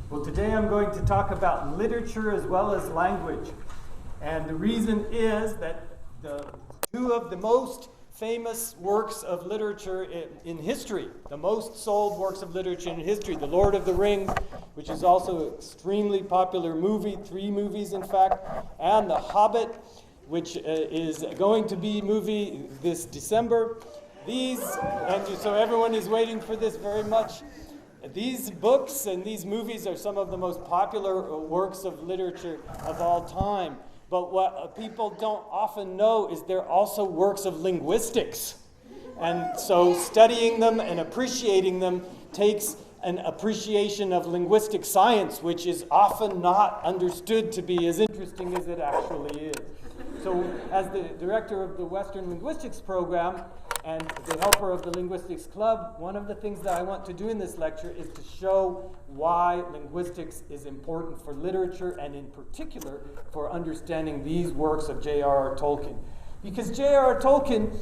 Well, today I'm going to talk about literature as well as language. And the reason is that two of the most famous works of literature in history, the most sold works of literature in history, The Lord of the Rings, which is also an extremely popular movie, 3 movies in fact, and The Hobbit, which is going to be movie this December. So everyone is waiting for this very much. These books and these movies are some of the most popular works of literature of all time. But what people don't often know is they're also works of linguistics. And so studying them and appreciating them takes an appreciation of linguistic science, which is often not understood to be as interesting as it actually is. So as the director of the Western Linguistics Program and the helper of the Linguistics Club, one of the things that I want to do in this lecture is to show why linguistics is important for literature and in particular for understanding these works of J.R.R. Tolkien. Because J.R.R. Tolkien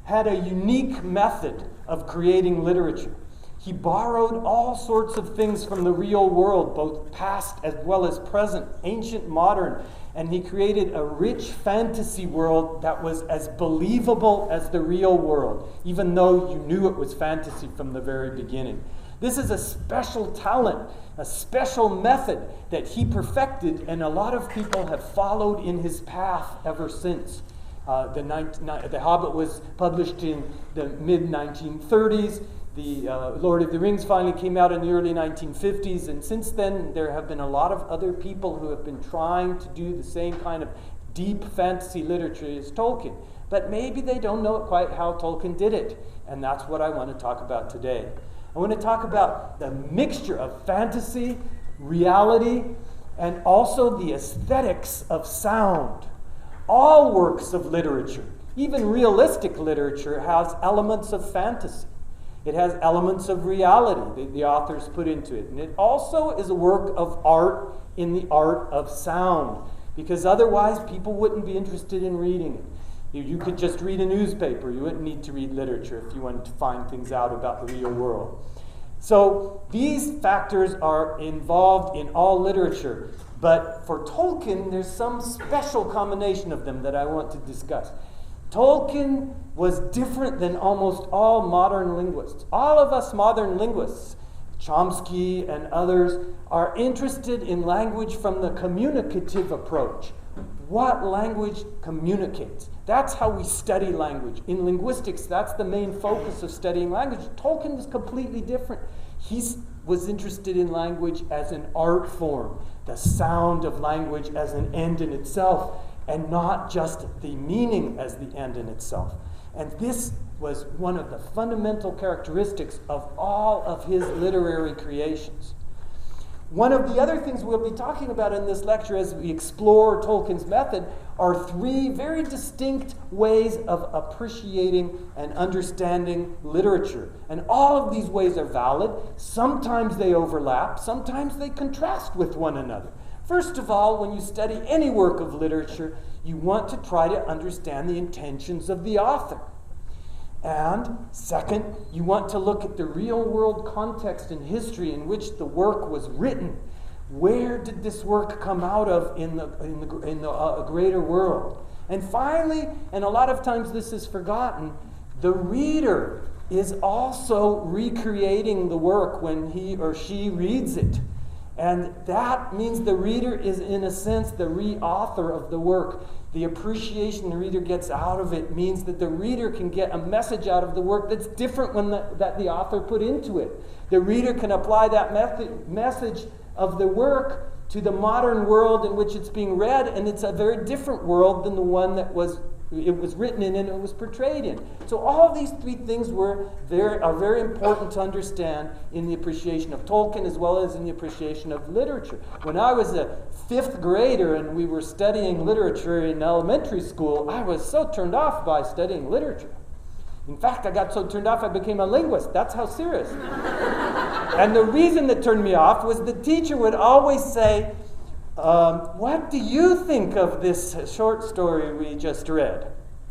had a unique method of creating literature. He borrowed all sorts of things from the real world, both past as well as present, ancient, modern, and he created a rich fantasy world that was as believable as the real world, even though you knew it was fantasy from the very beginning. This is a special talent, a special method that he perfected, and a lot of people have followed in his path ever since. The Hobbit was published in the mid-1930s. The Lord of the Rings finally came out in the early 1950s, and since then there have been a lot of other people who have been trying to do the same kind of deep fantasy literature as Tolkien. But maybe they don't know quite how Tolkien did it, and that's what I want to talk about today. I want to talk about the mixture of fantasy, reality, and also the aesthetics of sound. All works of literature, even realistic literature, has elements of fantasy. It has elements of reality that the authors put into it. And it also is a work of art in the art of sound, because otherwise people wouldn't be interested in reading it. You could just read a newspaper. You wouldn't need to read literature if you wanted to find things out about the real world. So these factors are involved in all literature. But for Tolkien, there's some special combination of them that I want to discuss. Tolkien was different than almost all modern linguists. All of us modern linguists, Chomsky and others, are interested in language from the communicative approach. What language communicates? That's how we study language. In linguistics, that's the main focus of studying language. Tolkien was completely different. He was interested in language as an art form, the sound of language as an end in itself, and not just the meaning as the end in itself. And this was one of the fundamental characteristics of all of his literary creations. One of the other things we'll be talking about in this lecture as we explore Tolkien's method are 3 very distinct ways of appreciating and understanding literature. And all of these ways are valid. Sometimes they overlap, sometimes they contrast with one another. First of all, when you study any work of literature, you want to try to understand the intentions of the author. And second, you want to look at the real-world context and history in which the work was written. Where did this work come out of in the greater world? And finally, and a lot of times this is forgotten, the reader is also recreating the work when he or she reads it. And that means the reader is, in a sense, the re-author of the work. The appreciation the reader gets out of it means that the reader can get a message out of the work that's different that the author put into it. The reader can apply that message of the work to the modern world in which it's being read, and it's a very different world than the one that it was written in and it was portrayed in. So all these 3 things are very important to understand in the appreciation of Tolkien as well as in the appreciation of literature. When I was a 5th grader and we were studying literature in elementary school, I was so turned off by studying literature. In fact, I got so turned off I became a linguist. That's how serious. And the reason that turned me off was the teacher would always say, what do you think of this short story we just read?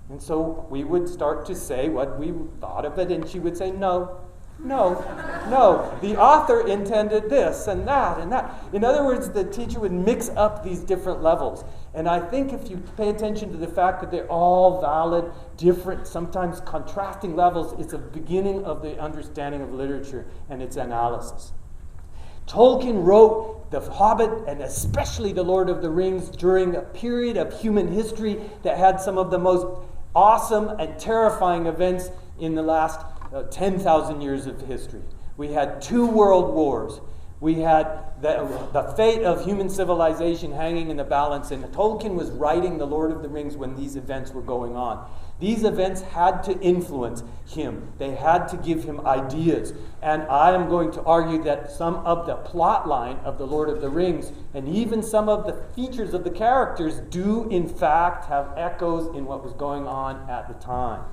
And so we would start to say what we thought of it, and she would say, no, No, the author intended this and that and that. In other words, the teacher would mix up these different levels. And I think if you pay attention to the fact that they're all valid, different, sometimes contrasting levels, it's a beginning of the understanding of literature and its analysis. Tolkien wrote The Hobbit and especially The Lord of the Rings during a period of human history that had some of the most awesome and terrifying events in the last 10,000 years of history. We had 2 world wars. We had the fate of human civilization hanging in the balance, and Tolkien was writing The Lord of the Rings when these events were going on. These events had to influence him. They had to give him ideas. And I am going to argue that some of the plot line of The Lord of the Rings and even some of the features of the characters do in fact have echoes in what was going on at the time.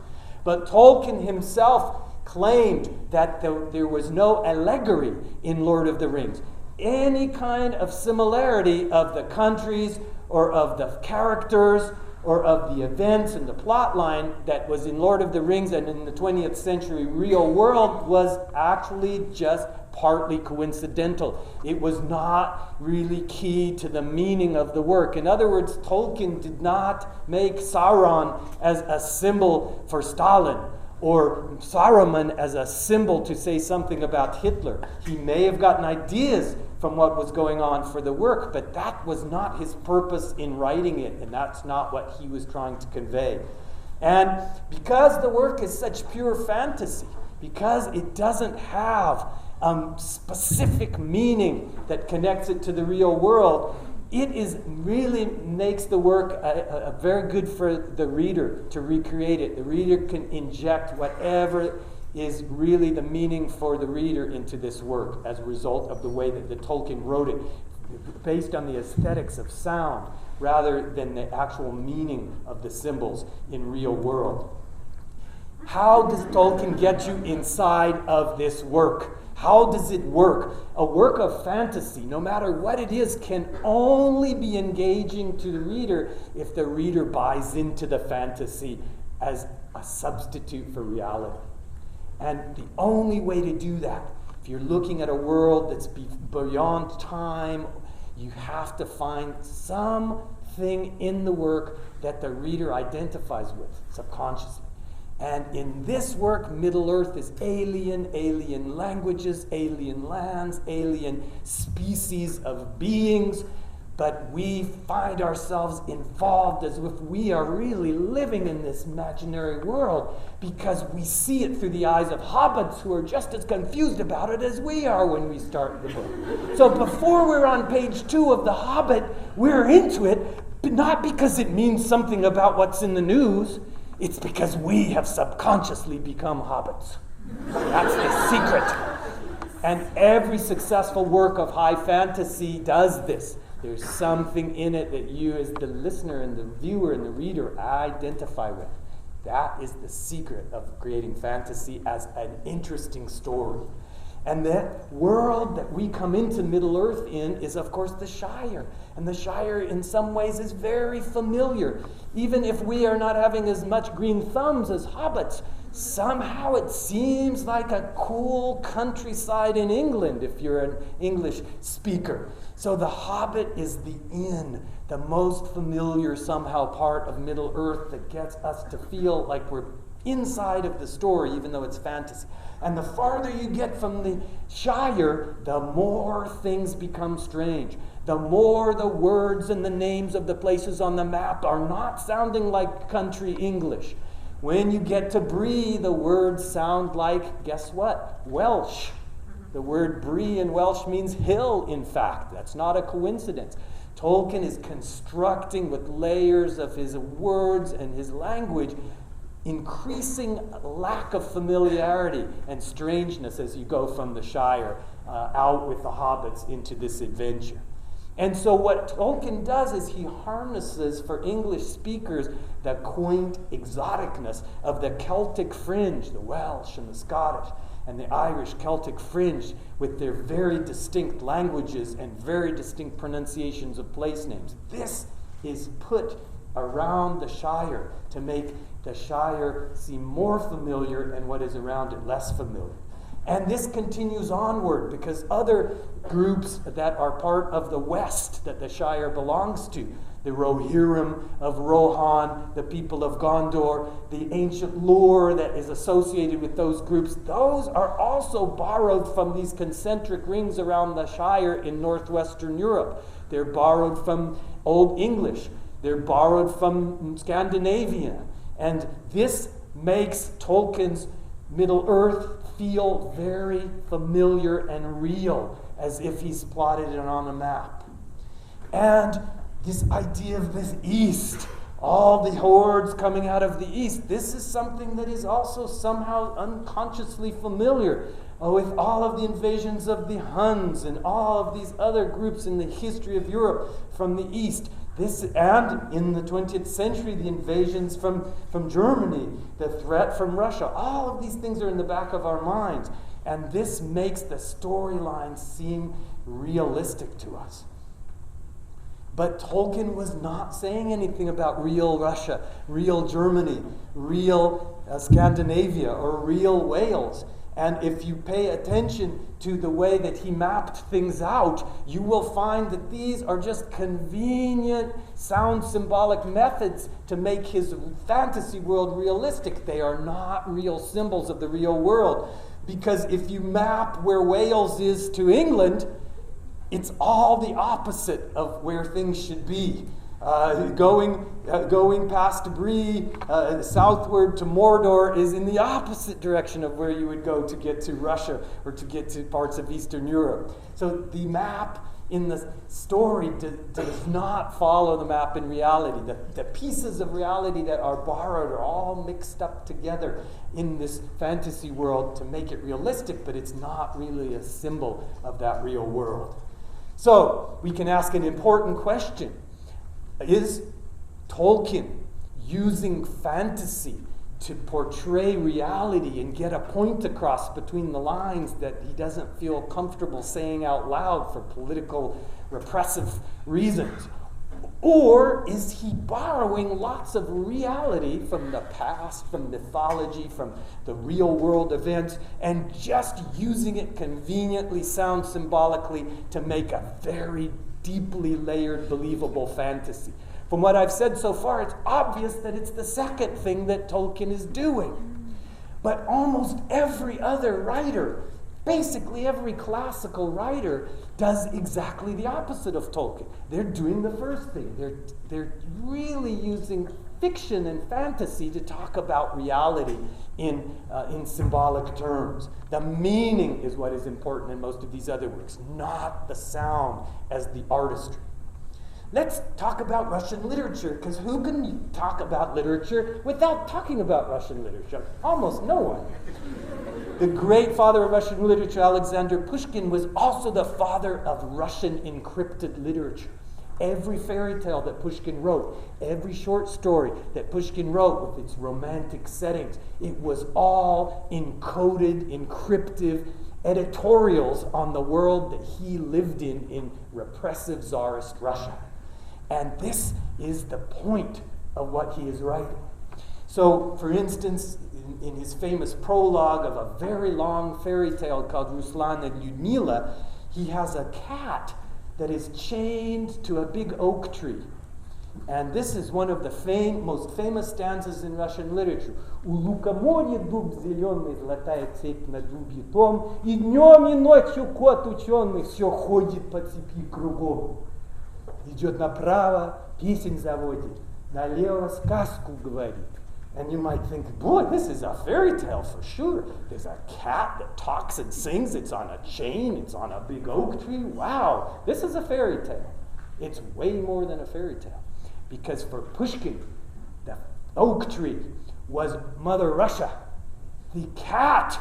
But Tolkien himself claimed that there was no allegory in Lord of the Rings. Any kind of similarity of the countries or of the characters or of the events and the plot line that was in Lord of the Rings and in the 20th century real world was actually just partly coincidental. It was not really key to the meaning of the work. In other words, Tolkien did not make Sauron as a symbol for Stalin, or Saruman as a symbol to say something about Hitler. He may have gotten ideas from what was going on for the work, but that was not his purpose in writing it, and that's not what he was trying to convey. And because the work is such pure fantasy, because it doesn't have specific meaning that connects it to the real world, it really makes the work very good for the reader to recreate it. The reader can inject whatever is really the meaning for the reader into this work as a result of the way that the Tolkien wrote it, based on the aesthetics of sound rather than the actual meaning of the symbols in real world. How does Tolkien get you inside of this work? How does it work? A work of fantasy, no matter what it is, can only be engaging to the reader if the reader buys into the fantasy as a substitute for reality. And the only way to do that, if you're looking at a world that's beyond time, you have to find something in the work that the reader identifies with subconsciously. And in this work, Middle-earth is alien languages, alien lands, alien species of beings, but we find ourselves involved as if we are really living in this imaginary world because we see it through the eyes of hobbits who are just as confused about it as we are when we start the book. So before we're on page 2 of The Hobbit, we're into it, but not because it means something about what's in the news. It's because we have subconsciously become hobbits. That's the secret. And every successful work of high fantasy does this. There's something in it that you as the listener and the viewer and the reader identify with. That is the secret of creating fantasy as an interesting story. And that world that we come into Middle-earth in is, of course, the Shire. And the Shire, in some ways, is very familiar. Even if we are not having as much green thumbs as hobbits, somehow it seems like a cool countryside in England if you're an English speaker. So the Hobbit is the inn, the most familiar somehow part of Middle-earth that gets us to feel like we're inside of the story, even though it's fantasy. And the farther you get from the Shire, the more things become strange. The more the words and the names of the places on the map are not sounding like country English. When you get to Bree, the words sound like, guess what? Welsh. The word Bree in Welsh means hill, in fact. That's not a coincidence. Tolkien is constructing with layers of his words and his language increasing lack of familiarity and strangeness as you go from the Shire out with the hobbits into this adventure. And so what Tolkien does is he harnesses for English speakers the quaint exoticness of the Celtic fringe, the Welsh and the Scottish and the Irish Celtic fringe with their very distinct languages and very distinct pronunciations of place names. This is put around the Shire to make the Shire seem more familiar and what is around it less familiar. And this continues onward because other groups that are part of the West that the Shire belongs to, the Rohirrim of Rohan, the people of Gondor, the ancient lore that is associated with those groups, those are also borrowed from these concentric rings around the Shire in northwestern Europe. They're borrowed from Old English. They're borrowed from Scandinavian. And this makes Tolkien's Middle-earth feel very familiar and real, as if he's plotted it on a map. And this idea of this East, all the hordes coming out of the East, this is something that is also somehow unconsciously familiar with all of the invasions of the Huns and all of these other groups in the history of Europe from the East. This, and in the 20th century, the invasions from Germany, the threat from Russia, all of these things are in the back of our minds. And this makes the storyline seem realistic to us. But Tolkien was not saying anything about real Russia, real Germany, real Scandinavia, or real Wales. And if you pay attention to the way that he mapped things out, you will find that these are just convenient sound symbolic methods to make his fantasy world realistic. They are not real symbols of the real world. Because if you map where Wales is to England, it's all the opposite of where things should be. Going past Bree, southward to Mordor is in the opposite direction of where you would go to get to Russia or to get to parts of Eastern Europe. So the map in the story does not follow the map in reality. The pieces of reality that are borrowed are all mixed up together in this fantasy world to make it realistic, but it's not really a symbol of that real world. So we can ask an important question. Is Tolkien using fantasy to portray reality and get a point across between the lines that he doesn't feel comfortable saying out loud for political repressive reasons? Or is he borrowing lots of reality from the past, from mythology, from the real world events, and just using it conveniently, sound symbolically, to make a very deeply layered, believable fantasy? From what I've said so far, it's obvious that it's the second thing that Tolkien is doing. But almost every other writer, basically every classical writer, does exactly the opposite of Tolkien. They're doing the first thing. They're really using fiction and fantasy to talk about reality in symbolic terms. The meaning is what is important in most of these other works, not the sound as the artistry. Let's talk about Russian literature, because who can talk about literature without talking about Russian literature? Almost no one. The great father of Russian literature, Alexander Pushkin, was also the father of Russian encrypted literature. Every fairy tale that Pushkin wrote, every short story that Pushkin wrote with its romantic settings, it was all encoded, encrypted editorials on the world that he lived in repressive Tsarist Russia. And this is the point of what he is writing. So, for instance, in his famous prologue of a very long fairy tale called Ruslan and Lyudmila, he has a cat that is chained to a big oak tree. And this is one of the most famous stanzas in Russian literature. «У лукоморья дуб зеленый, золотая цепь на дубе том, и днем и ночью кот ученый все ходит по цепи кругом. Идет направо, песень заводит, налево сказку говорит». And you might think, boy, this is a fairy tale for sure. There's a cat that talks and sings. It's on a chain. It's on a big oak tree. Wow, this is a fairy tale. It's way more than a fairy tale. Because for Pushkin, the oak tree was Mother Russia. The cat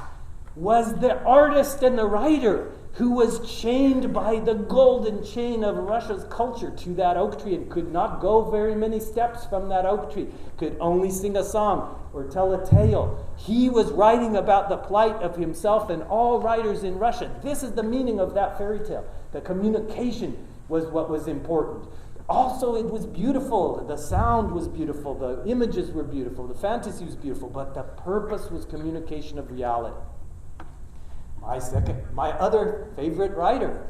was the artist and the writer who was chained by the golden chain of Russia's culture to that oak tree and could not go very many steps from that oak tree, could only sing a song or tell a tale. He was writing about the plight of himself and all writers in Russia. This is the meaning of that fairy tale. The communication was what was important. Also, it was beautiful. The sound was beautiful. The images were beautiful. The fantasy was beautiful. But the purpose was communication of reality. My other favorite writer,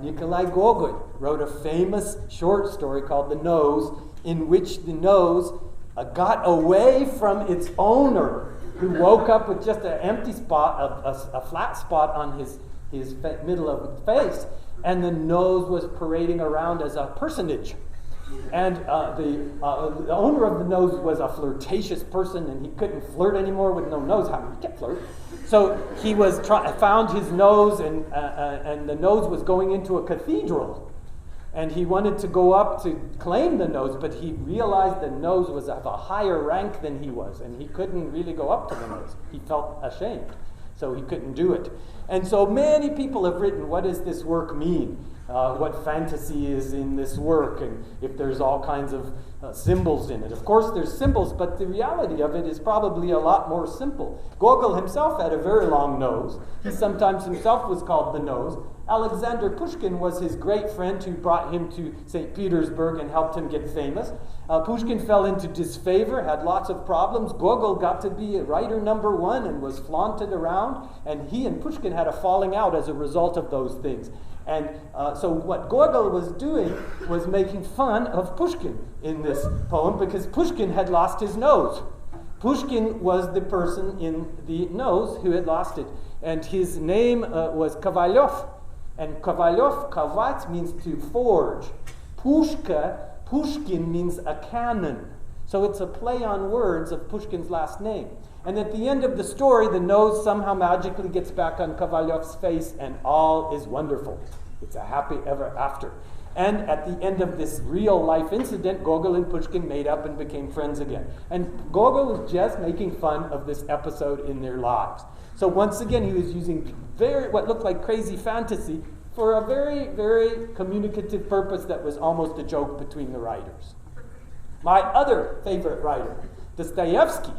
Nikolai Gogol, wrote a famous short story called The Nose, in which the nose got away from its owner, who woke up with just an empty spot, a flat spot on his middle of the face, and the nose was parading around as a personage. And the owner of the nose was a flirtatious person, and he couldn't flirt anymore with no nose. How he can't flirt? So he was found his nose, and the nose was going into a cathedral, and he wanted to go up to claim the nose, but he realized the nose was of a higher rank than he was, and he couldn't really go up to the nose. He felt ashamed, so he couldn't do it. And so many people have written, what does this work mean? What fantasy is in this work, and if there's all kinds of symbols in it. Of course there's symbols, but the reality of it is probably a lot more simple. Gogol himself had a very long nose. He sometimes himself was called the Nose. Alexander Pushkin was his great friend who brought him to St. Petersburg and helped him get famous. Pushkin fell into disfavor, had lots of problems. Gogol got to be writer number one and was flaunted around, and he and Pushkin had a falling out as a result of those things. And so what Gogol was doing was making fun of Pushkin in this poem, because Pushkin had lost his nose. Pushkin was the person in the nose who had lost it. And his name was Kovalyov. And Kovalyov, kavat, means to forge. Pushkin means a cannon. So it's a play on words of Pushkin's last name. And at the end of the story, the nose somehow magically gets back on Kovalyov's face, and all is wonderful. It's a happy ever after. And at the end of this real life incident, Gogol and Pushkin made up and became friends again. And Gogol was just making fun of this episode in their lives. So once again, he was using what looked like crazy fantasy for a very, very communicative purpose that was almost a joke between the writers. My other favorite writer, Dostoevsky,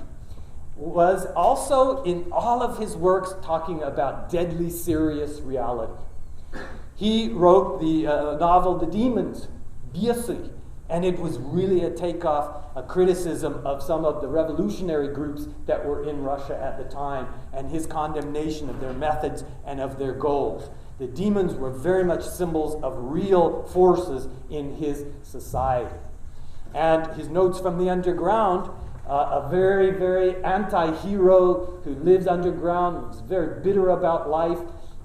was also in all of his works talking about deadly serious reality. He wrote the novel The Demons, Biesy, and it was really a takeoff, a criticism of some of the revolutionary groups that were in Russia at the time, and his condemnation of their methods and of their goals. The demons were very much symbols of real forces in his society. And his Notes from the Underground, a very, very anti-hero who lives underground, was very bitter about life.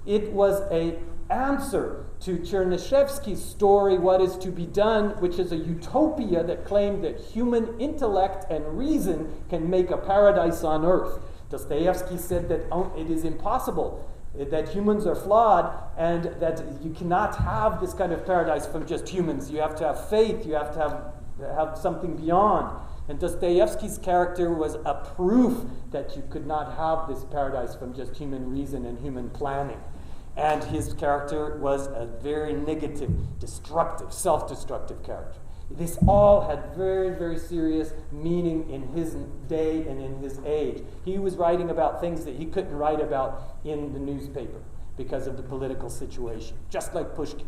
It was an answer to Chernyshevsky's story, What is to be Done, which is a utopia that claimed that human intellect and reason can make a paradise on earth. Dostoevsky said that it is impossible, that humans are flawed, and that you cannot have this kind of paradise from just humans. You have to have faith, you have to have something beyond. And Dostoevsky's character was a proof that you could not have this paradise from just human reason and human planning. And his character was a very negative, destructive, self-destructive character. This all had very, very serious meaning in his day and in his age. He was writing about things that he couldn't write about in the newspaper because of the political situation, just like Pushkin.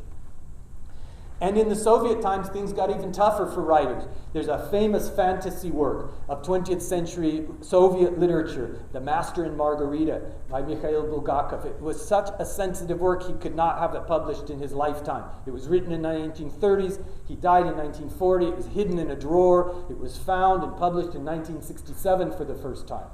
And in the Soviet times, things got even tougher for writers. There's a famous fantasy work of 20th century Soviet literature, The Master and Margarita by Mikhail Bulgakov. It was such a sensitive work, he could not have it published in his lifetime. It was written in the 1930s. He died in 1940. It was hidden in a drawer. It was found and published in 1967 for the first time.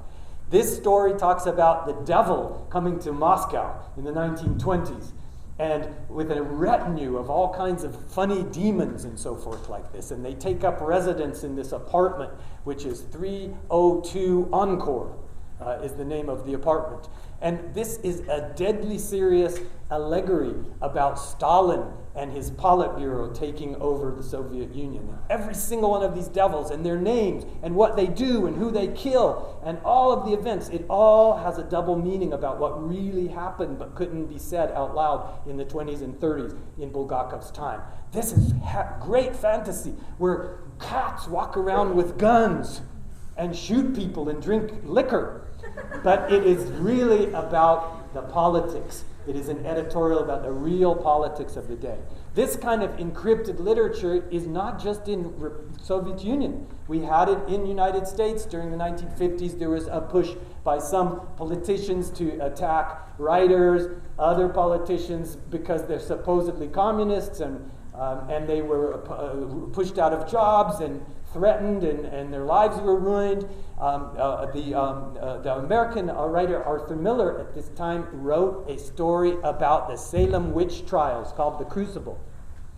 This story talks about the devil coming to Moscow in the 1920s. And with a retinue of all kinds of funny demons and so forth like this. And they take up residence in this apartment, which is 302 Encore, is the name of the apartment. And this is a deadly serious allegory about Stalin and his Politburo taking over the Soviet Union. And every single one of these devils and their names and what they do and who they kill and all of the events, it all has a double meaning about what really happened but couldn't be said out loud in the 20s and 30s in Bulgakov's time. This is great fantasy where cats walk around with guns and shoot people and drink liquor. But it is really about the politics It is an editorial about the real politics of the day. This kind of encrypted literature is not just in Soviet Union. We had it in the United States during the 1950s. There was a push by some politicians to attack writers, other politicians, because they're supposedly communists, and they were pushed out of jobs and threatened, and their lives were ruined. The American writer Arthur Miller at this time wrote a story about the Salem witch trials called The Crucible.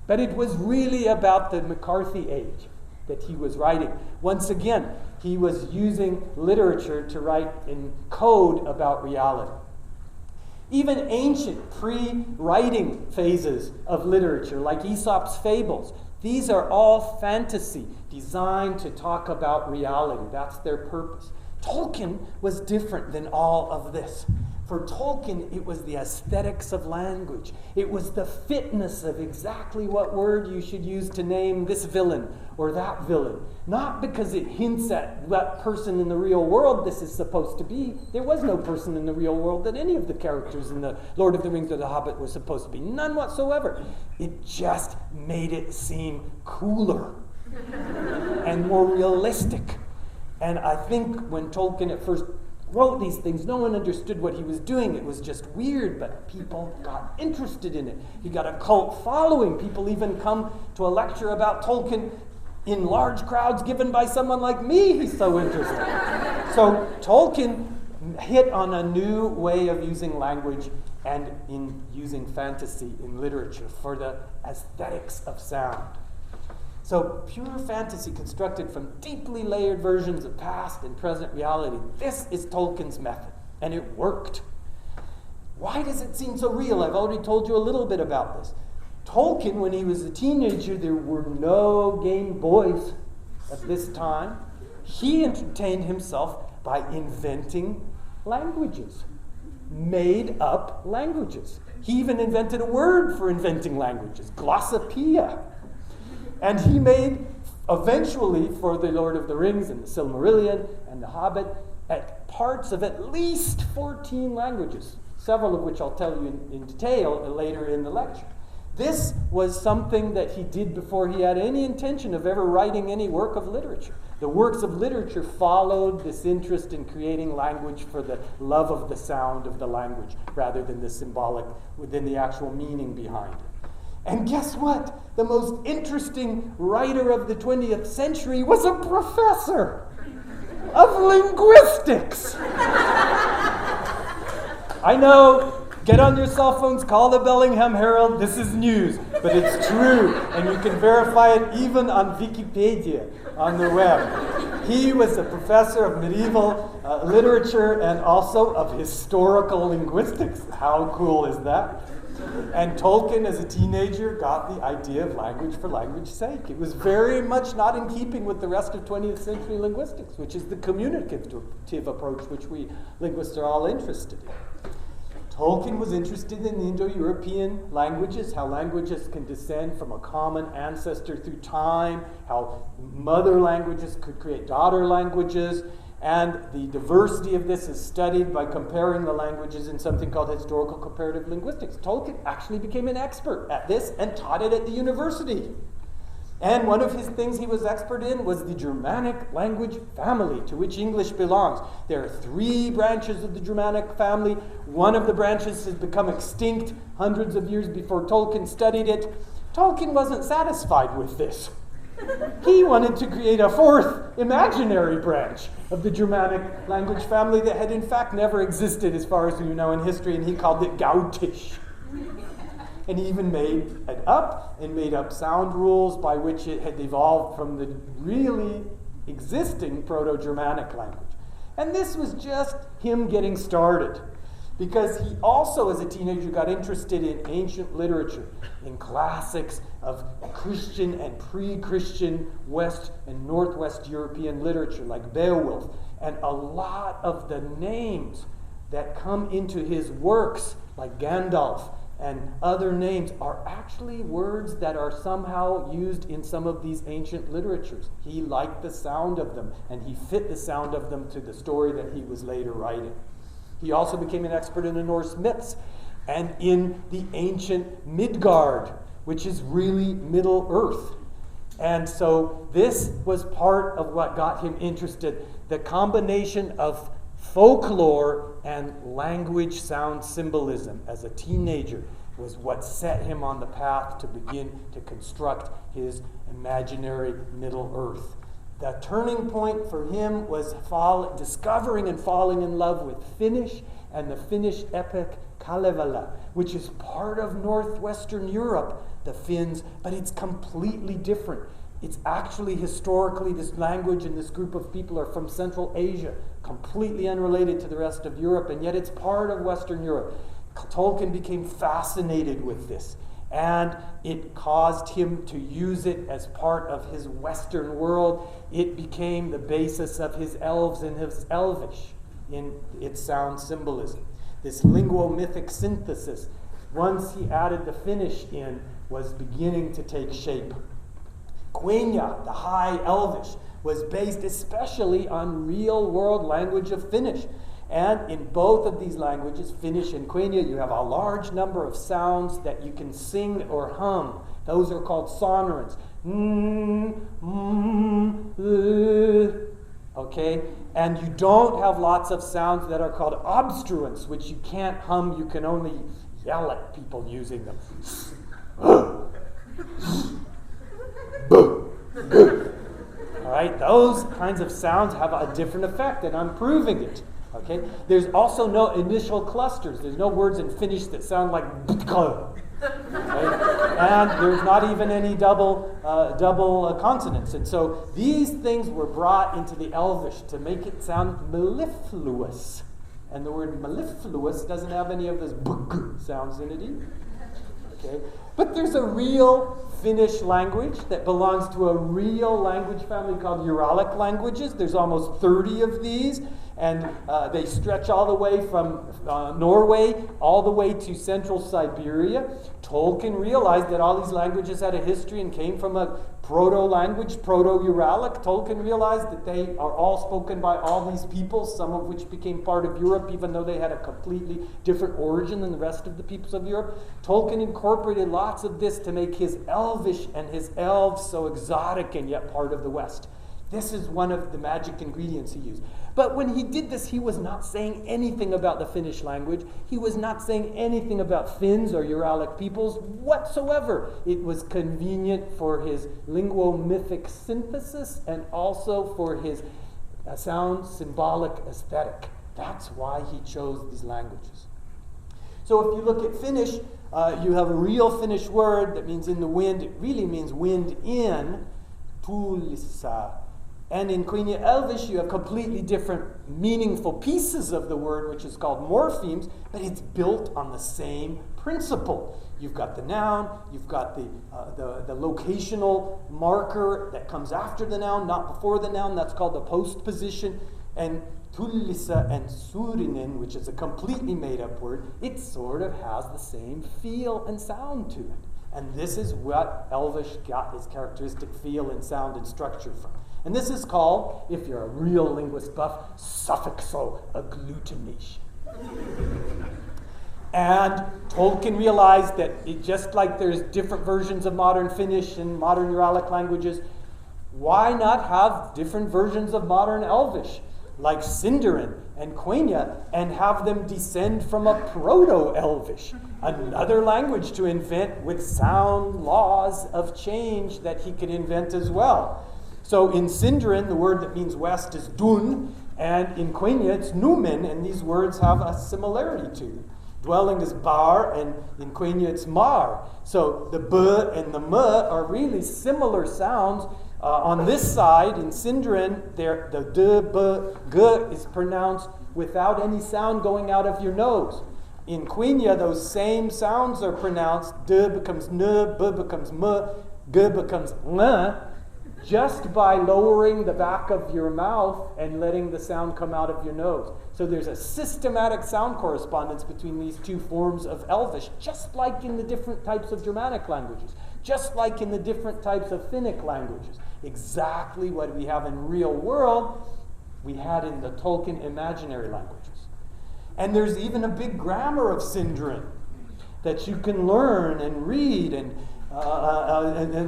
But it was really about the McCarthy age that he was writing. Once again, he was using literature to write in code about reality. Even ancient pre-writing phases of literature, like Aesop's fables, these are all fantasy designed to talk about reality. That's their purpose. Tolkien was different than all of this. For Tolkien, it was the aesthetics of language. It was the fitness of exactly what word you should use to name this villain or that villain. Not because it hints at what person in the real world this is supposed to be. There was no person in the real world that any of the characters in the Lord of the Rings or the Hobbit were supposed to be. None whatsoever. It just made it seem cooler and more realistic. And I think when Tolkien at first wrote these things, no one understood what he was doing. It was just weird, but people got interested in it. He got a cult following. People even come to a lecture about Tolkien in large crowds given by someone like me. He's so interested. So Tolkien hit on a new way of using language and in using fantasy in literature for the aesthetics of sound. So pure fantasy constructed from deeply layered versions of past and present reality. This is Tolkien's method, and it worked. Why does it seem so real? I've already told you a little bit about this. Tolkien, when he was a teenager, there were no Game Boys at this time. He entertained himself by inventing languages, made up languages. He even invented a word for inventing languages, glossopedia. And he made, eventually, for the Lord of the Rings and the Silmarillion and the Hobbit, parts of at least 14 languages, several of which I'll tell you in detail later in the lecture. This was something that he did before he had any intention of ever writing any work of literature. The works of literature followed this interest in creating language for the love of the sound of the language, rather than the symbolic, within the actual meaning behind it. And guess what? The most interesting writer of the 20th century was a professor of linguistics. I know, get on your cell phones, call the Bellingham Herald, this is news, but it's true, and you can verify it even on Wikipedia on the web. He was a professor of medieval literature and also of historical linguistics. How cool is that? And Tolkien, as a teenager, got the idea of language for language's sake. It was very much not in keeping with the rest of 20th century linguistics, which is the communicative approach which we linguists are all interested in. Tolkien was interested in the Indo-European languages, how languages can descend from a common ancestor through time, how mother languages could create daughter languages, and the diversity of this is studied by comparing the languages in something called historical comparative linguistics. Tolkien actually became an expert at this and taught it at the university. And one of his things he was expert in was the Germanic language family, to which English belongs. There are 3 branches of the Germanic family. One of the branches has become extinct hundreds of years before Tolkien studied it. Tolkien wasn't satisfied with this. He wanted to create a 4th imaginary branch of the Germanic language family that had in fact never existed as far as we know in history, and he called it Gautisch. And he even made it up and made up sound rules by which it had evolved from the really existing Proto-Germanic language. And this was just him getting started, because he also, as a teenager, got interested in ancient literature, in classics of Christian and pre-Christian West and Northwest European literature, like Beowulf. And a lot of the names that come into his works, like Gandalf and other names, are actually words that are somehow used in some of these ancient literatures. He liked the sound of them, and he fit the sound of them to the story that he was later writing. He also became an expert in the Norse myths. and in the ancient Midgard, which is really Middle Earth. And so this was part of what got him interested, the combination of folklore and language sound symbolism as a teenager was what set him on the path to begin to construct his imaginary Middle Earth. The turning point for him was discovering and falling in love with Finnish and the Finnish epic Kalevala, which is part of northwestern Europe, the Finns, but it's completely different. It's actually historically, this language and this group of people are from Central Asia, completely unrelated to the rest of Europe, and yet it's part of Western Europe. Tolkien became fascinated with this, and it caused him to use it as part of his Western world. It became the basis of his elves and his elvish in its sound symbolism. This linguomythic synthesis, once he added the Finnish in, was beginning to take shape. Quenya, the High Elvish, was based especially on real-world language of Finnish. And in both of these languages, Finnish and Quenya, you have a large number of sounds that you can sing or hum. Those are called sonorants. Okay? And you don't have lots of sounds that are called obstruents, which you can't hum, you can only yell at people using them. All right, those kinds of sounds have a different effect, and I'm proving it. Okay, there's also no initial clusters. There's no words in Finnish that sound like okay? And there's not even any double consonants. And so these things were brought into the Elvish to make it sound mellifluous. And the word mellifluous doesn't have any of those sounds in it either. Okay? But there's a real Finnish language that belongs to a real language family called Erotic languages. There's almost 30 of these, and they stretch all the way from Norway all the way to central Siberia. Tolkien realized that all these languages had a history and came from a proto-language, Proto-Uralic. Tolkien realized that they are all spoken by all these peoples, some of which became part of Europe, even though they had a completely different origin than the rest of the peoples of Europe. Tolkien incorporated lots of this to make his Elvish and his elves so exotic and yet part of the West. This is one of the magic ingredients he used. But when he did this, he was not saying anything about the Finnish language. He was not saying anything about Finns or Uralic peoples whatsoever. It was convenient for his linguomythic synthesis and also for his sound symbolic aesthetic. That's why he chose these languages. So if you look at Finnish, you have a real Finnish word that means in the wind. It really means wind in, tuulissa. And in Quenya Elvish, you have completely different meaningful pieces of the word, which is called morphemes, but it's built on the same principle. You've got the noun, you've got the locational marker that comes after the noun, not before the noun. That's called the postposition. And tullissa and surinen, which is a completely made-up word, it sort of has the same feel and sound to it. And this is what Elvish got its characteristic feel and sound and structure from. And this is called, if you're a real linguist buff, suffixal agglutination. And Tolkien realized that just like there's different versions of modern Finnish and modern Uralic languages, why not have different versions of modern Elvish, like Syndra and Quenya, and have them descend from a Proto Elvish, another language to invent with sound laws of change that he could invent as well. So in Syndran, the word that means west is dun, and in Quenya it's numen, and these words have a similarity to them. Dwelling is bar, and in Quenya it's mar. So the b and the m are really similar sounds. On this side, in Syndran, the d, b, g is pronounced without any sound going out of your nose. In Quenya, those same sounds are pronounced. D becomes n, b becomes m, g becomes n, just by lowering the back of your mouth and letting the sound come out of your nose. So there's a systematic sound correspondence between these two forms of Elvish, just like in the different types of Germanic languages, just like in the different types of Finnic languages. Exactly what we have in real world, we had in the Tolkien imaginary languages. And there's even a big grammar of Syndran. that you can learn and read, and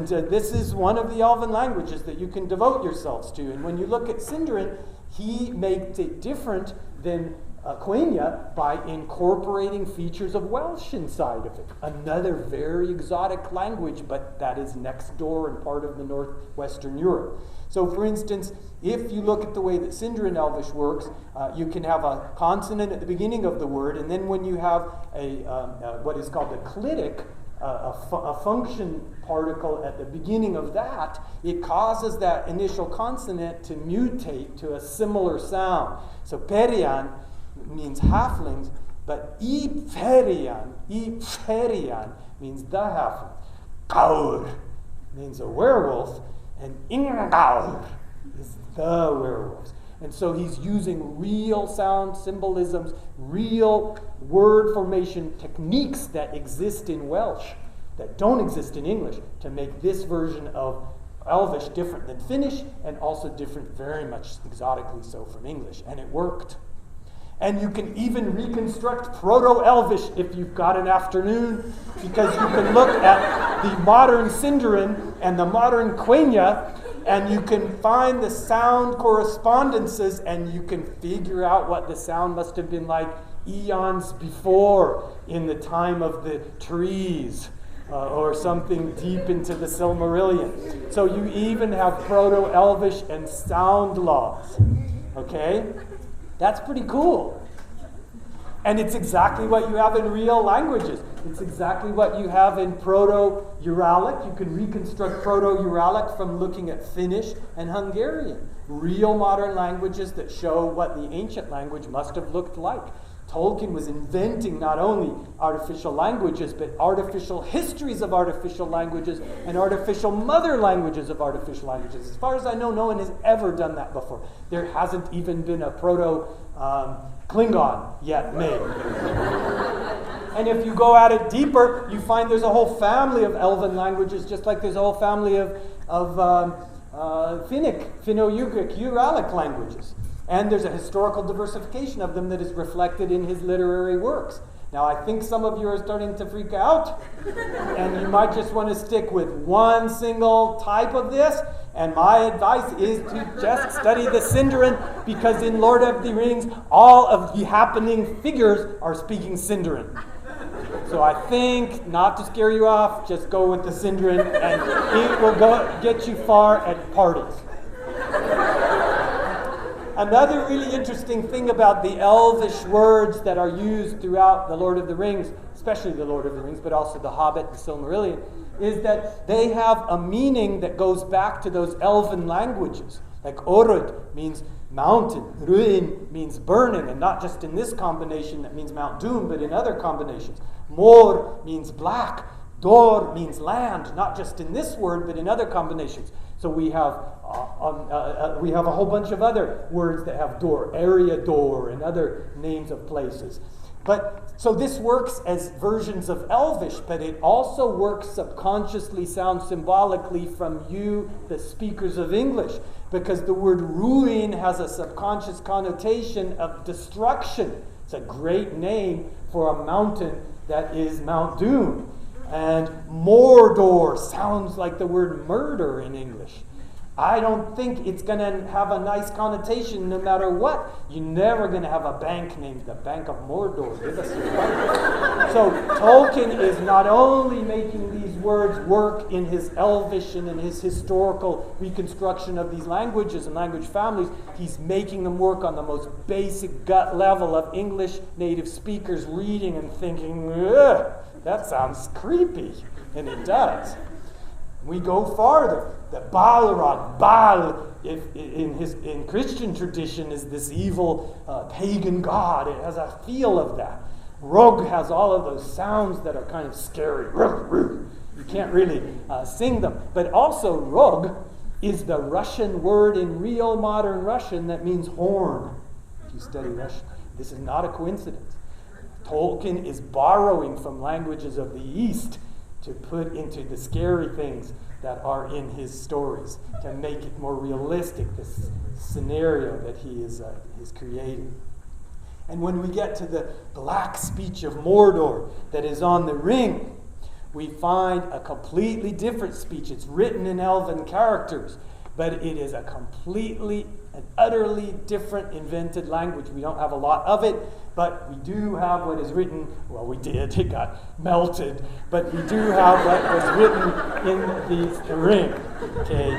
this is one of the Elven languages that you can devote yourselves to. And when you look at Syndra, he makes it different than Quenya by incorporating features of Welsh inside of it. Another very exotic language, but that is next door and part of the northwestern Europe. So for instance, if you look at the way that Syndra and Elvish works, you can have a consonant at the beginning of the word, and then when you have what is called a clitic, a function particle at the beginning of that, it causes that initial consonant to mutate to a similar sound. So Perian means halflings, but Iferian means the halfling. Gaur means a werewolf, and Ingaur is the werewolves. And so he's using real sound symbolisms, real word formation techniques that exist in Welsh, that don't exist in English, to make this version of Elvish different than Finnish, and also different very much exotically so from English. And it worked. And you can even reconstruct Proto Elvish if you've got an afternoon, because you can look at the modern Syndra and the modern Quenya, and you can find the sound correspondences, and you can figure out what the sound must have been like eons before, in the time of the trees, or something deep into the Silmarillion. So you even have Proto Elvish and sound laws. Okay? That's pretty cool. And it's exactly what you have in real languages. It's exactly what you have in Proto-Uralic. You can reconstruct Proto-Uralic from looking at Finnish and Hungarian. Real modern languages that show what the ancient language must have looked like. Tolkien was inventing not only artificial languages, but artificial histories of artificial languages and artificial mother languages of artificial languages. As far as I know, no one has ever done that before. There hasn't even been a Proto-Klingon yet made. And if you go at it deeper, you find there's a whole family of Elven languages, just like there's a whole family of Finnic, Finno-Ugric, Uralic languages. And there's a historical diversification of them that is reflected in his literary works. Now, I think some of you are starting to freak out, and you might just want to stick with one single type of this. And my advice is to just study the Syndra, because in Lord of the Rings, all of the happening figures are speaking Syndra. So I think, not to scare you off, just go with the Syndra, and it will get you far at parties. Another really interesting thing about the Elvish words that are used throughout the Lord of the Rings, especially the Lord of the Rings, but also the Hobbit and Silmarillion, is that they have a meaning that goes back to those Elven languages. Like Orud means mountain, Ruin means burning, and not just in this combination that means Mount Doom, but in other combinations. Mor means black, Dor means land, not just in this word, but in other combinations. So we have a whole bunch of other words that have door, area door, and other names of places. But so this works as versions of Elvish, but it also works subconsciously, sound symbolically from you, the speakers of English, because the word ruin has a subconscious connotation of destruction. It's a great name for a mountain that is Mount Doom. And Mordor sounds like the word murder in English. I don't think it's going to have a nice connotation no matter what. You're never going to have a bank named the Bank of Mordor. Give us your money. So Tolkien is not only making these words work in his Elvish and in his historical reconstruction of these languages and language families, he's making them work on the most basic gut level of English native speakers reading and thinking, ugh, that sounds creepy. And it does. We go farther. The Balrog, Baal, in Christian tradition, is this evil pagan god. It has a feel of that. Rog has all of those sounds that are kind of scary. You can't really sing them. But also, Rog is the Russian word in real modern Russian that means horn. If you study Russian, this is not a coincidence. Tolkien is borrowing from languages of the East to put into the scary things that are in his stories, to make it more realistic, this scenario that he is creating. And when we get to the black speech of Mordor that is on the ring, we find a completely different speech. It's written in elven characters, but it is a completely and utterly different invented language. We don't have a lot of it, but we do have what is written. Well, we did. It got melted, but we do have what was written in the ring. Okay.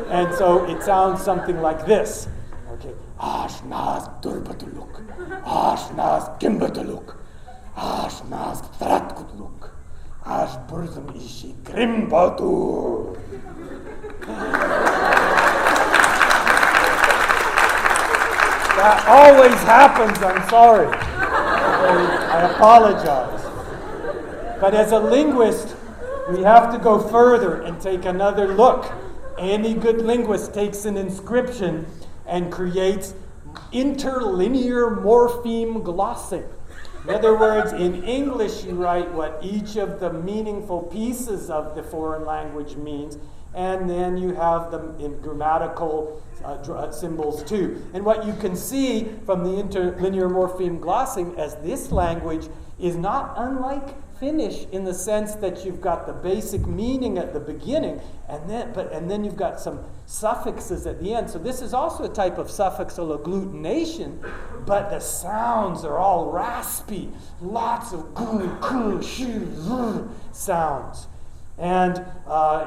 And so it sounds something like this. Okay. Ashnas durbatuluk, Ashnas gimbatuluk, Ashnas thratkutluk, Ash burzum ishi grimbatu. That always happens, I'm sorry. I apologize. But as a linguist, we have to go further and take another look. Any good linguist takes an inscription and creates interlinear morpheme glossing. In other words, in English you write what each of the meaningful pieces of the foreign language means, and then you have them in grammatical symbols too. And what you can see from the interlinear morpheme glossing as this language is not unlike Finnish in the sense that you've got the basic meaning at the beginning, and then you've got some suffixes at the end. So this is also a type of suffixal agglutination, but the sounds are all raspy, lots of sounds. And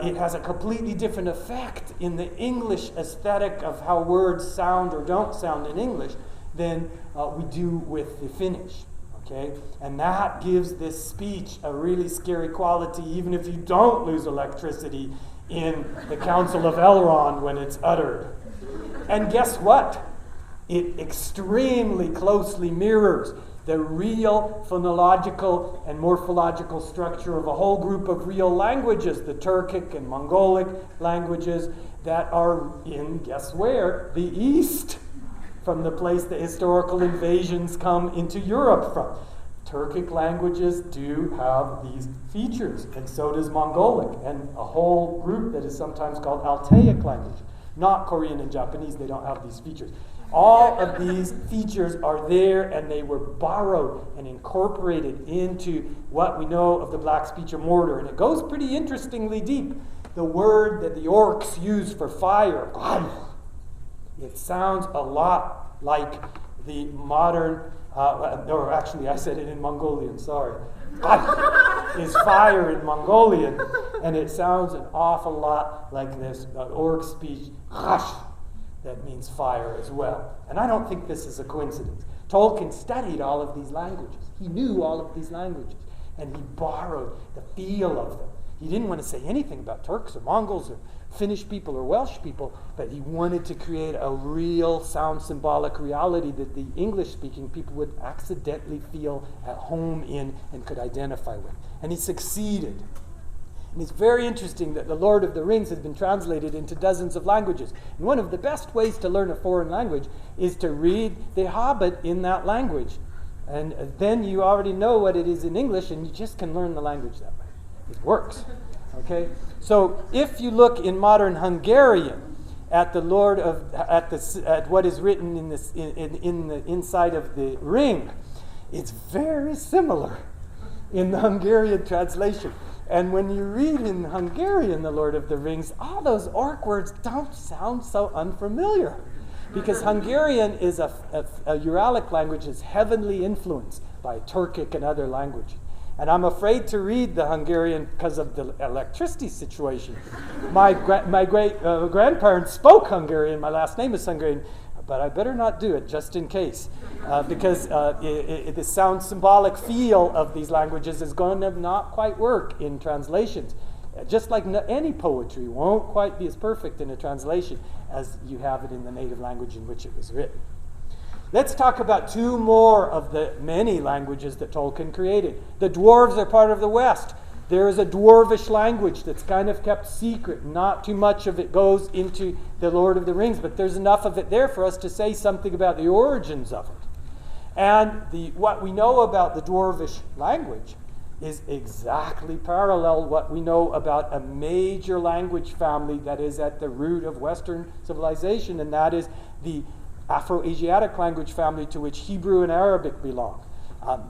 it has a completely different effect in the English aesthetic of how words sound or don't sound in English than we do with the Finnish. Okay? And that gives this speech a really scary quality, even if you don't lose electricity in the Council of Elrond when it's uttered. And guess what? It extremely closely mirrors the real phonological and morphological structure of a whole group of real languages, the Turkic and Mongolic languages that are in, guess where? The East, from the place the historical invasions come into Europe from. Turkic languages do have these features, and so does Mongolic, and a whole group that is sometimes called Altaic language. Not Korean and Japanese, they don't have these features. All of these features are there, and they were borrowed and incorporated into what we know of the black speech of Mordor. And it goes pretty interestingly deep. The word that the orcs use for fire, it sounds a lot like the modern, or actually I said it in Mongolian, sorry. Is fire in Mongolian, and it sounds an awful lot like this orc speech, that means fire as well. And I don't think this is a coincidence. Tolkien studied all of these languages. He knew all of these languages, and he borrowed the feel of them. He didn't want to say anything about Turks or Mongols or Finnish people or Welsh people, but he wanted to create a real sound symbolic reality that the English-speaking people would accidentally feel at home in and could identify with. And he succeeded. And it's very interesting that The Lord of the Rings has been translated into dozens of languages. And one of the best ways to learn a foreign language is to read The Hobbit in that language. And then you already know what it is in English, and you just can learn the language that way. It works. Okay? So if you look in modern Hungarian at the at what is written in the inside of the ring, it's very similar in the Hungarian translation. And when you read in Hungarian The Lord of the Rings, all those orc words don't sound so unfamiliar. Because Hungarian is a Uralic language, is heavily influenced by Turkic and other languages. And I'm afraid to read the Hungarian because of the electricity situation. My great grandparents spoke Hungarian. My last name is Hungarian. But I better not do it just in case, because the sound symbolic feel of these languages is going to not quite work in translations. Just like any poetry won't quite be as perfect in a translation as you have it in the native language in which it was written. Let's talk about two more of the many languages that Tolkien created. The dwarves are part of the West. There is a dwarvish language that's kind of kept secret. Not too much of it goes into The Lord of the Rings, but there's enough of it there for us to say something about the origins of it. And what we know about the dwarvish language is exactly parallel what we know about a major language family that is at the root of Western civilization, and that is the Afro-Asiatic language family to which Hebrew and Arabic belong.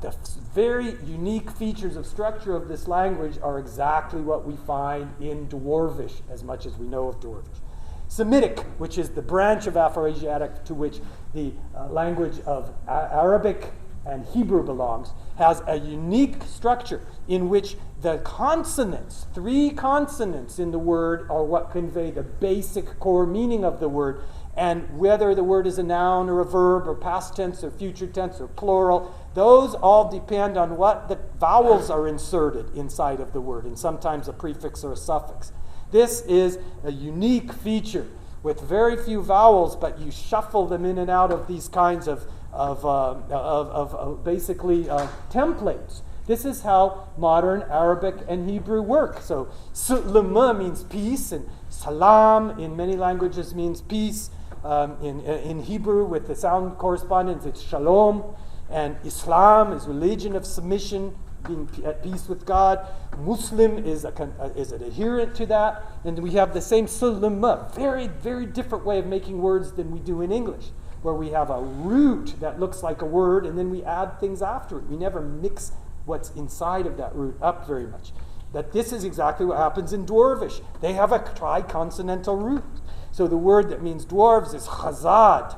The very unique features of structure of this language are exactly what we find in Dwarvish, as much as we know of Dwarvish. Semitic, which is the branch of Afro-Asiatic to which the language of Arabic and Hebrew belongs, has a unique structure in which the consonants, 3 consonants in the word, are what convey the basic core meaning of the word. And whether the word is a noun or a verb or past tense or future tense or plural, those all depend on what the vowels are inserted inside of the word, and sometimes a prefix or a suffix. This is a unique feature with very few vowels, but you shuffle them in and out of these kinds of basically templates. This is how modern Arabic and Hebrew work. So, Sulama means peace, and salam in many languages means peace. In Hebrew, with the sound correspondence, it's shalom. And Islam is religion of submission, being at peace with God. Muslim is an adherent to that. And we have the same sulama, very, very different way of making words than we do in English, where we have a root that looks like a word, and then we add things after it. We never mix what's inside of that root up very much. But this is exactly what happens in Dwarvish. They have a triconsonantal root. So the word that means dwarves is chazad,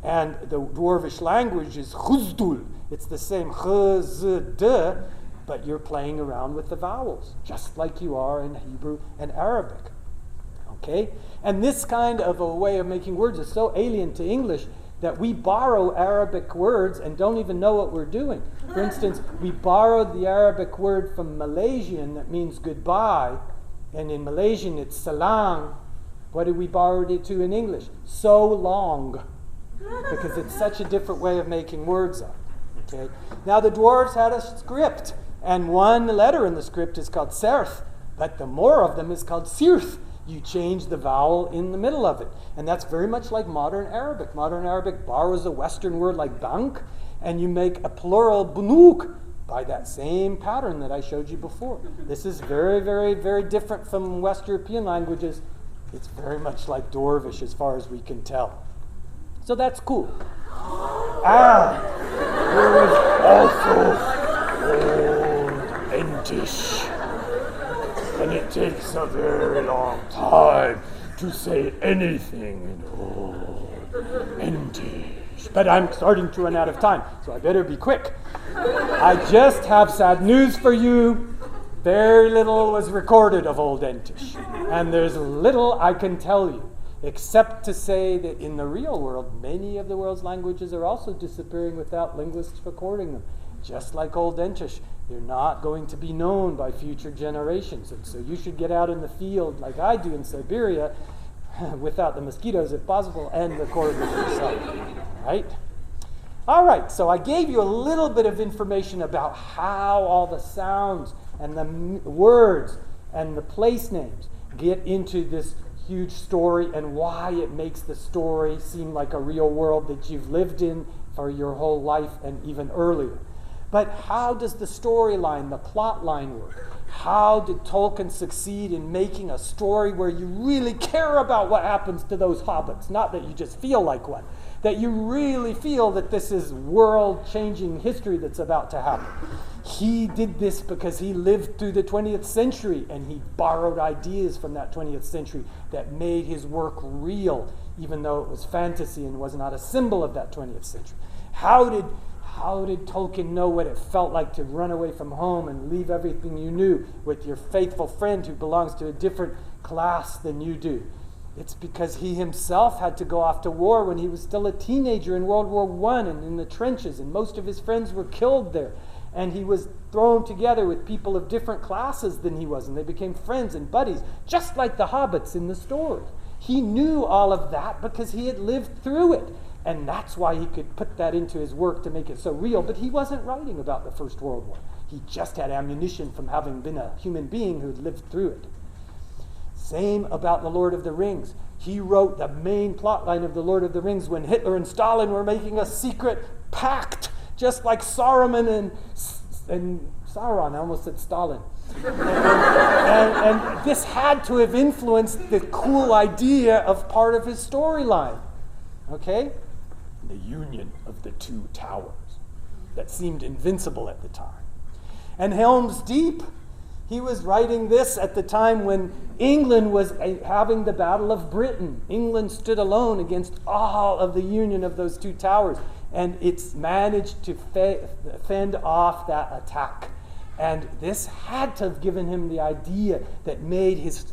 and the Dwarvish language is chuzdul. It's the same chzd, but you're playing around with the vowels, just like you are in Hebrew and Arabic. Okay? And this kind of a way of making words is so alien to English that we borrow Arabic words and don't even know what we're doing. For instance, we borrowed the Arabic word from Malaysian that means goodbye, and in Malaysian it's salang. What did we borrow it to in English? So long. Because it's such a different way of making words up. Okay? Now the dwarves had a script, and one letter in the script is called serth, but the more of them is called sirth. You change the vowel in the middle of it. And that's very much like modern Arabic. Modern Arabic borrows a Western word like bank, and you make a plural bunuk by that same pattern that I showed you before. This is very, very, very different from West European languages. It's very much like Dwarvish as far as we can tell. So that's cool. There is also Old Entish. And it takes a very long time to say anything in Old Entish. But I'm starting to run out of time, so I better be quick. I just have sad news for you. Very little was recorded of Old Entish. And there's little I can tell you, except to say that in the real world, many of the world's languages are also disappearing without linguists recording them. Just like Old Entish, they're not going to be known by future generations. And so you should get out in the field like I do in Siberia, without the mosquitoes if possible, and record it yourself. Right? All right, so I gave you a little bit of information about how all the sounds and the words and the place names get into this huge story, and why it makes the story seem like a real world that you've lived in for your whole life and even earlier. But how does the storyline, the plot line work? How did Tolkien succeed in making a story where you really care about what happens to those hobbits? Not that you just feel like one. That you really feel that this is world-changing history that's about to happen. He did this because he lived through the 20th century, and he borrowed ideas from that 20th century that made his work real, even though it was fantasy and was not a symbol of that 20th century. How did Tolkien know what it felt like to run away from home and leave everything you knew with your faithful friend who belongs to a different class than you do? It's because he himself had to go off to war when he was still a teenager in World War I and in the trenches, and most of his friends were killed there. And he was thrown together with people of different classes than he was, and they became friends and buddies, just like the hobbits in the story. He knew all of that because he had lived through it. And that's why he could put that into his work to make it so real. But he wasn't writing about the First World War. He just had ammunition from having been a human being who had lived through it. Same about The Lord of the Rings. He wrote the main plot line of The Lord of the Rings when Hitler and Stalin were making a secret pact, just like Saruman and Sauron. I almost said Stalin. and this had to have influenced the cool idea of part of his storyline. Okay? the union of the two towers that seemed invincible at the time. And Helm's Deep, he was writing this at the time when England was having the Battle of Britain. England stood alone against all of the union of those two towers, and it's managed to fend off that attack. And this had to have given him the idea that made his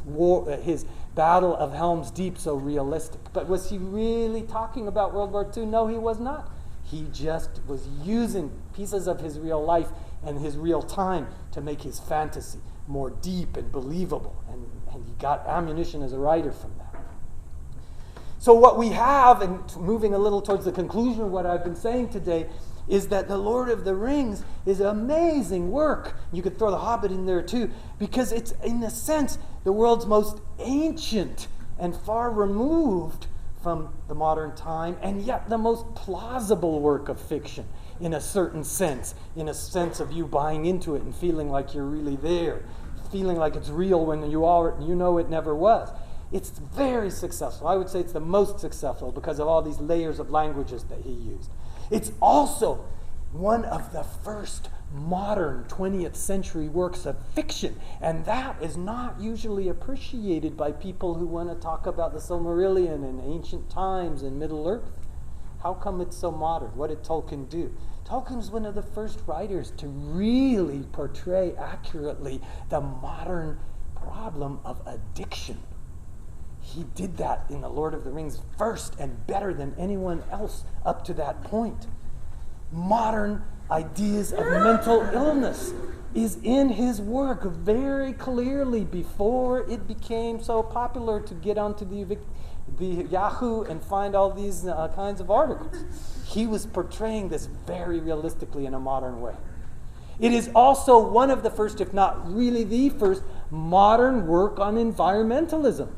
Battle of Helm's Deep so realistic. But was he really talking about World War II? No, he was not. He just was using pieces of his real life and his real time to make his fantasy more deep and believable. And he got ammunition as a writer from that. So what we have, and moving a little towards the conclusion of what I've been saying today, is that The Lord of the Rings is an amazing work. You could throw The Hobbit in there too, because it's, in a sense, the world's most ancient and far removed from the modern time, and yet the most plausible work of fiction in a certain sense, of you buying into it and feeling like you're really there, feeling like it's real when you know it never was. It's very successful. I would say it's the most successful because of all these layers of languages that he used. It's also one of the first modern 20th century works of fiction, and that is not usually appreciated by people who want to talk about the Silmarillion and ancient times and Middle Earth. How come it's so modern? What did Tolkien do? Tolkien was one of the first writers to really portray accurately the modern problem of addiction. He did that in The Lord of the Rings first and better than anyone else up to that point. Modern ideas of mental illness is in his work very clearly before it became so popular to get onto the Yahoo and find all these kinds of articles. He was portraying this very realistically in a modern way. It is also one of the first, if not really the first, modern work on environmentalism.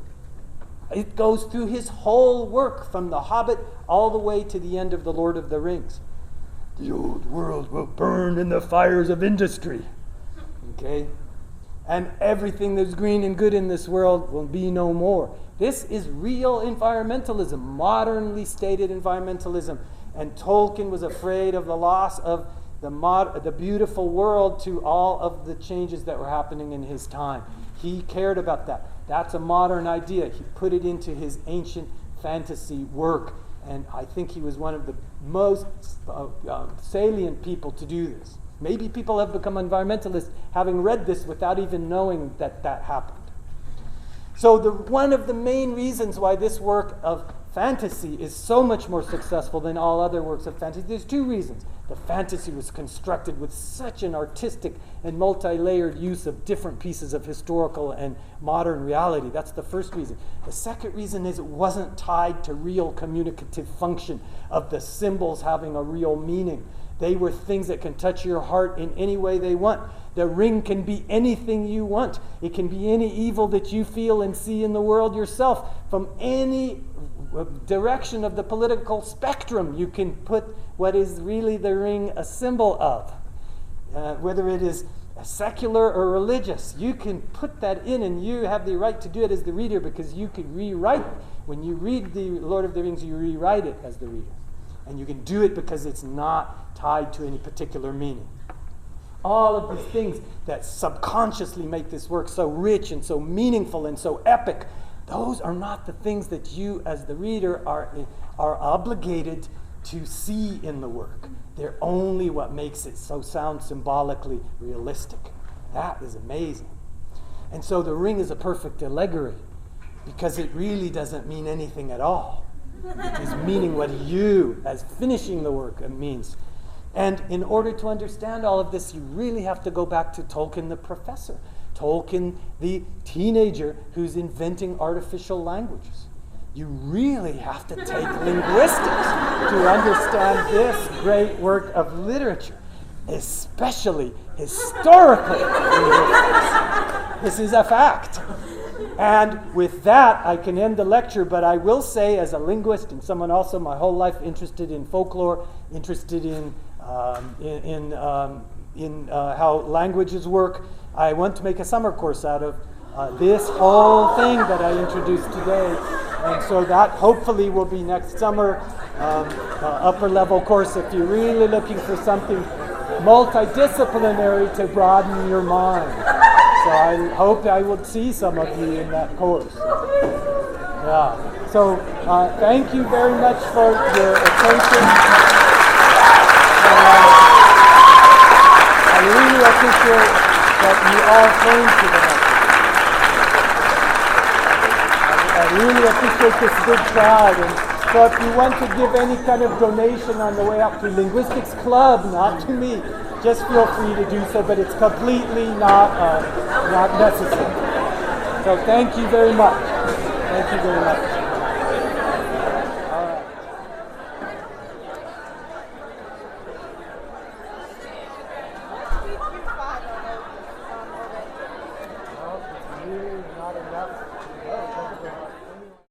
It goes through his whole work from The Hobbit all the way to the end of The Lord of the Rings. The old world will burn in the fires of industry. Okay? And everything that's green and good in this world will be no more. This is real environmentalism, modernly stated environmentalism. And Tolkien was afraid of the loss of the beautiful world to all of the changes that were happening in his time. He cared about that. That's a modern idea. He put it into his ancient fantasy work. And I think he was one of the most salient people to do this. Maybe people have become environmentalists having read this without even knowing that that happened. So one of the main reasons why this work of fantasy is so much more successful than all other works of fantasy, there's two reasons. The fantasy was constructed with such an artistic and multi-layered use of different pieces of historical and modern reality. That's the first reason. The second reason is it wasn't tied to real communicative function of the symbols having a real meaning. They were things that can touch your heart in any way they want. The ring can be anything you want. It can be any evil that you feel and see in the world yourself. From any direction of the political spectrum, you can put what is really the ring a symbol of. Whether it is secular or religious, you can put that in, and you have the right to do it as the reader, because you could rewrite. When you read the Lord of the Rings, you rewrite it as the reader. And you can do it because it's not tied to any particular meaning. All of these things that subconsciously make this work so rich and so meaningful and so epic, those are not the things that you as the reader are obligated to see in the work. They're only what makes it so sound symbolically realistic. That is amazing. And so the ring is a perfect allegory, because it really doesn't mean anything at all. It is meaning what you, as finishing the work, it means. And in order to understand all of this, you really have to go back to Tolkien the professor. Tolkien the teenager who's inventing artificial languages. You really have to take linguistics to understand this great work of literature, especially historically linguistics. This is a fact. And with that, I can end the lecture, but I will say, as a linguist and someone also my whole life interested in folklore, interested in how languages work, I want to make a summer course out of this whole thing that I introduced today. And so that hopefully will be next summer, upper level course if you're really looking for something multidisciplinary to broaden your mind. So I hope I will see some of you in that course. Yeah. So thank you very much for your attention. I really appreciate that you all came to the lecture. I really appreciate this big crowd. And so if you want to give any kind of donation on the way up to Linguistics Club, not to me, just feel free to do so, but it's completely not necessary. So thank you very much. Thank you very much.